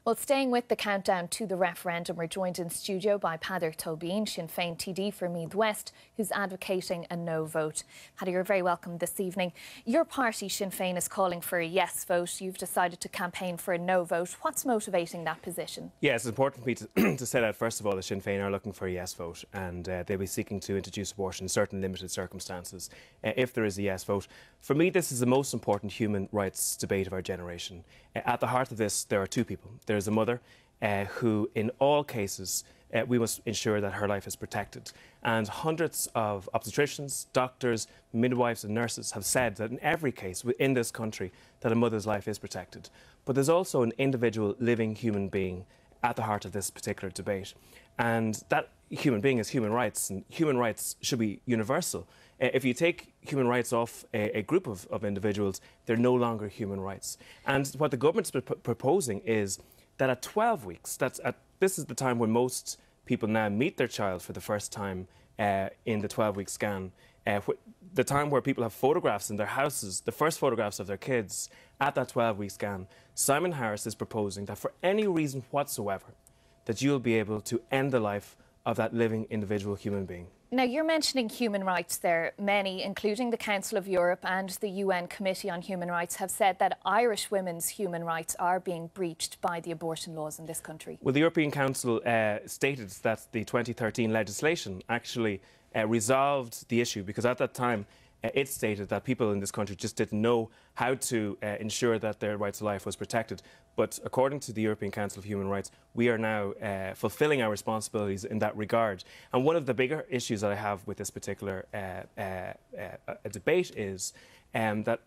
Well, staying with the countdown to the referendum, we're joined in studio by Peadar Tóibín, Sinn Féin TD for Meath West, who's advocating a no vote. Peadar, you're very welcome this evening. Your party, Sinn Féin, is calling for a yes vote. You've decided to campaign for a no vote. What's motivating that position? Yeah, it's important for me to set out, first of all, that Sinn Féin are looking for a yes vote, and they'll be seeking to introduce abortion in certain limited circumstances if there is a yes vote. For me, this is the most important human rights debate of our generation. At the heart of this, there are two people. There's a mother who, in all cases, we must ensure that her life is protected. And hundreds of obstetricians, doctors, midwives and nurses have said that in every case in this country that a mother's life is protected. But there's also an individual living human being at the heart of this particular debate. And that human being is human rights, and human rights should be universal. If you take human rights off a group of individuals, they're no longer human rights. And what the government's proposing is that at 12 weeks, this is the time when most people now meet their child for the first time in the 12-week scan, the time where people have photographs in their houses, the first photographs of their kids at that 12-week scan. Simon Harris is proposing that for any reason whatsoever, that you'll be able to end the life of that living individual human being. Now, you're mentioning human rights there. Many, including the Council of Europe and the UN Committee on Human Rights, have said that Irish women's human rights are being breached by the abortion laws in this country. Well, the European Council stated that the 2013 legislation actually resolved the issue, because at that time it stated that people in this country just didn't know how to ensure that their right to life was protected. But according to the European Council of Human Rights, we are now fulfilling our responsibilities in that regard. And one of the bigger issues that I have with this particular debate is that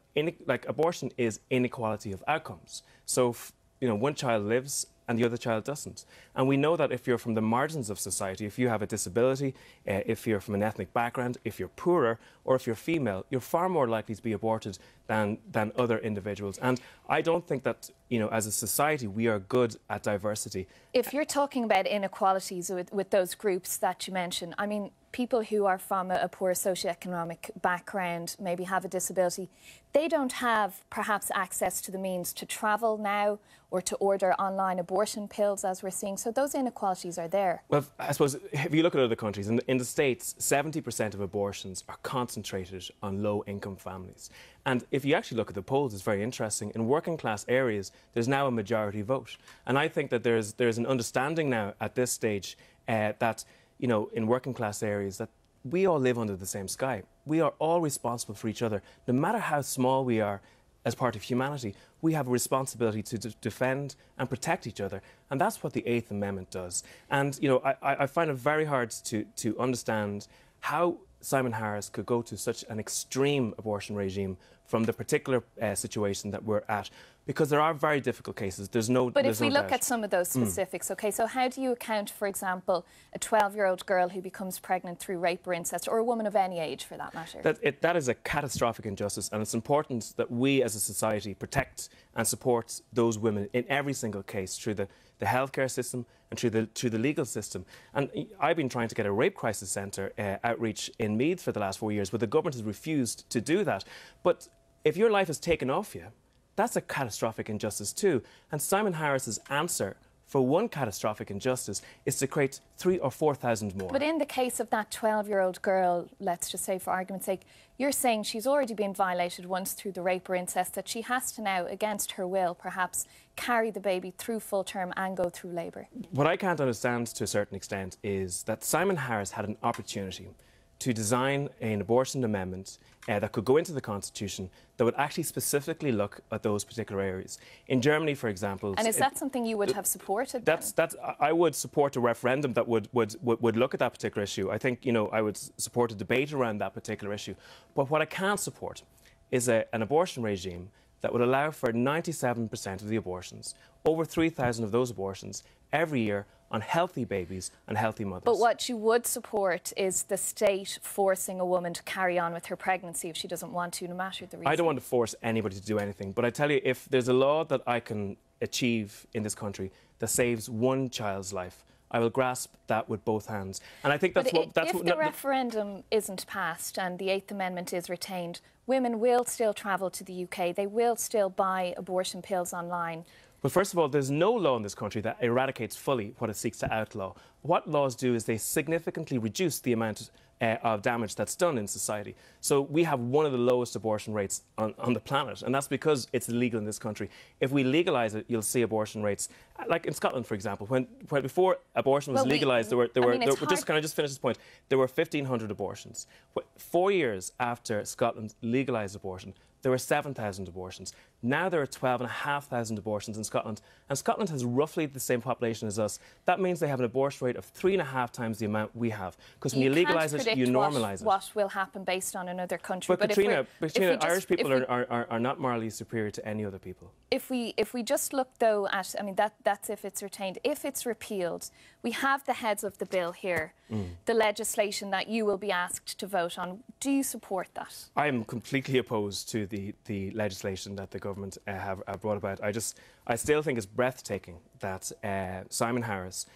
abortion is inequality of outcomes. So, one child lives and the other child doesn't. And we know that if you're from the margins of society, if you have a disability, if you're from an ethnic background, if you're poorer, or if you're female, you're far more likely to be aborted than other individuals. And I don't think that, as a society, we are good at diversity. If you're talking about inequalities with those groups that you mentioned, I mean, people who are from a poor socioeconomic background, maybe have a disability, they don't have perhaps access to the means to travel now or to order online abortion pills, as we're seeing. So those inequalities are there. Well, I suppose if you look at other countries, in the States, 70% of abortions are concentrated on low-income families. And if you actually look at the polls, it's very interesting. In working-class areas, there's now a majority vote. And I think that there's an understanding now at this stage that, in working-class areas, that we all live under the same sky. We are all responsible for each other. No matter how small we are as part of humanity, we have a responsibility to defend and protect each other. And that's what the 8th Amendment does. And, I find it very hard to understand how Simon Harris could go to such an extreme abortion regime from the particular situation that we're at, because there are very difficult cases. But if we look at some of those specifics, OK, so how do you account, for example, a 12-year-old girl who becomes pregnant through rape or incest, or a woman of any age for that matter? That is a catastrophic injustice, and it's important that we as a society protect and support those women in every single case through the healthcare system and through the legal system. And I've been trying to get a rape crisis centre outreach in Meath for the last 4 years, but the government has refused to do that. But if your life is taken off you, that's a catastrophic injustice too. And Simon Harris's answer for one catastrophic injustice is to create 3,000 or 4,000 more. But in the case of that 12-year-old girl, let's just say for argument's sake, you're saying she's already been violated once through the rape or incest, that she has to now, against her will, perhaps carry the baby through full term and go through labour. What I can't understand to a certain extent is that Simon Harris had an opportunity to design an abortion amendment that could go into the Constitution that would actually specifically look at those particular areas. In Germany, for example... And is that something you would have supported? I would support a referendum that would look at that particular issue. I think, I would support a debate around that particular issue. But what I can't support is an abortion regime that would allow for 97% of the abortions, over 3,000 of those abortions, every year on healthy babies and healthy mothers. But what you would support is the state forcing a woman to carry on with her pregnancy if she doesn't want to, no matter the reason. I don't want to force anybody to do anything, but I tell you, if there's a law that I can achieve in this country that saves one child's life, I will grasp that with both hands. And I think that's if the referendum isn't passed and the 8th Amendment is retained, women will still travel to the UK. They will still buy abortion pills online. Well, first of all, there's no law in this country that eradicates fully what it seeks to outlaw. What laws do is they significantly reduce the amount of damage that's done in society. So we have one of the lowest abortion rates on the planet, and that's because it's illegal in this country. If we legalise it, you'll see abortion rates, like in Scotland, for example, when before abortion was legalised, can I just finish this point? There were 1,500 abortions. 4 years after Scotland legalised abortion, there were 7,000 abortions. Now there are 12,500 abortions in Scotland, and Scotland has roughly the same population as us. That means they have an abortion rate of 3.5 times the amount we have. Because when you legalise it, you normalise it. What will happen based on another country? But Katrina, Irish people are not morally superior to any other people. If we just look though at, I mean, that's if it's retained. If it's repealed, we have the heads of the bill here, the legislation that you will be asked to vote on. Do you support that? I am completely opposed to the legislation that the government have brought about. I still think it's breathtaking that Simon Harris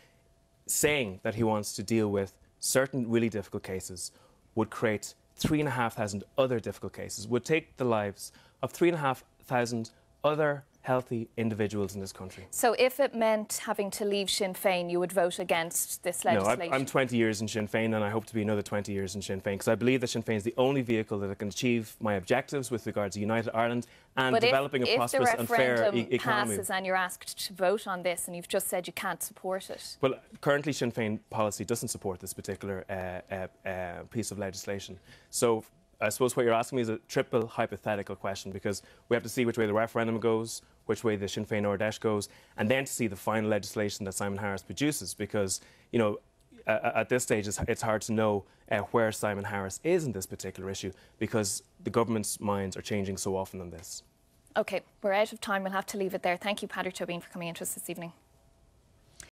saying that he wants to deal with certain really difficult cases would create 3,500 other difficult cases, would take the lives of 3,500 other healthy individuals in this country. So if it meant having to leave Sinn Féin, you would vote against this legislation? No, I'm 20 years in Sinn Féin, and I hope to be another 20 years in Sinn Féin, because I believe that Sinn Féin is the only vehicle that can achieve my objectives with regards to United Ireland and developing a prosperous and fair economy. If the referendum passes and you're asked to vote on this and you've just said you can't support it? Well, currently Sinn Féin policy doesn't support this particular piece of legislation. So I suppose what you're asking me is a triple hypothetical question, because we have to see which way the referendum goes, which way the Sinn Féin Ordesh goes, and then to see the final legislation that Simon Harris produces, because, you know, at this stage it's hard to know where Simon Harris is in this particular issue, because the government's minds are changing so often on this. OK, we're out of time. We'll have to leave it there. Thank you, Peadar Tóibín, for coming into us this evening.